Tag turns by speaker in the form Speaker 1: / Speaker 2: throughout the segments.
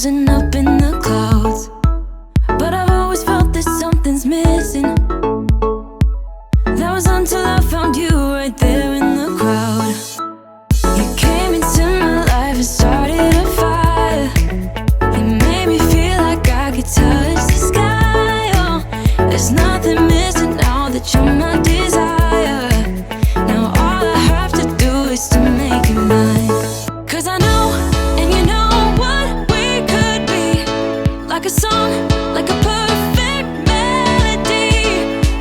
Speaker 1: cruising up in the clouds, but I've always felt that something's missing. That was until I found you right there in the crowd. You came into my life and started a fire. You made me feel like I could touch the sky. Oh, there's nothing missing now that you're my desire. Now all I have to do is to make you mine. 'Cause I know, and you know what we could be. Like a song, like a perfect melody.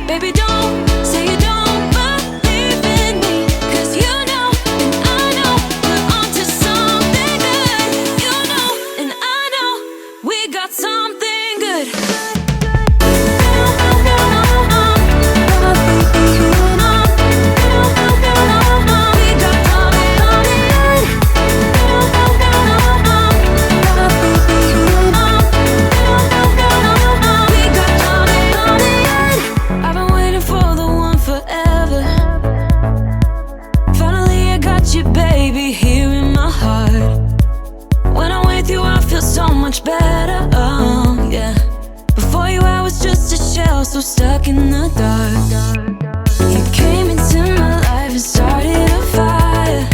Speaker 1: Baby, don't say you don't believe in me, 'cause you know, and I know, we're onto something good. You know, and I know, we got something good. I've been waiting for the one forever. Finally I got you, baby, here in my heart. When I'm with you I feel so much better, oh yeah. Before you I was just a shell, so stuck in the dark. You came into my life and started a fire.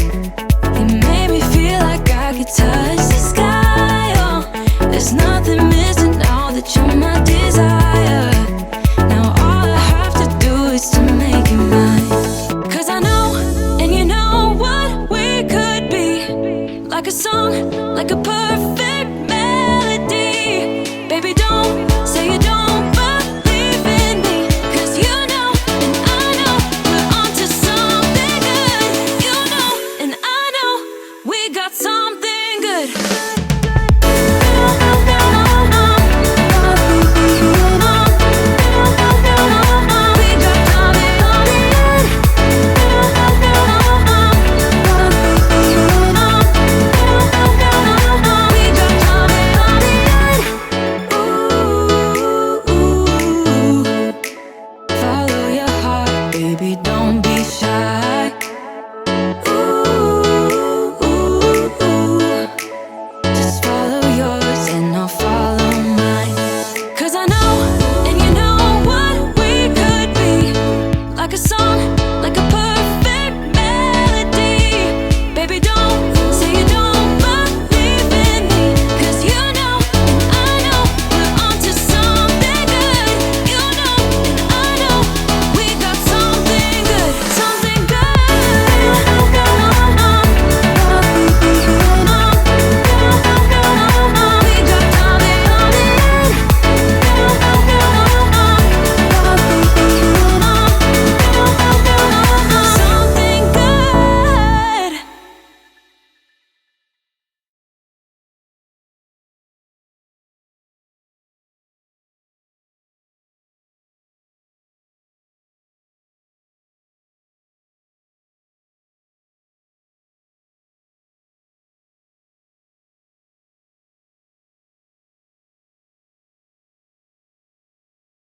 Speaker 1: You made me feel like I could touch the sky. Oh, there's nothing missing now that you're my desire. Now all I have to do is to make you mine. 'Cause I know, and you know what we could be. Like a song, like a perfect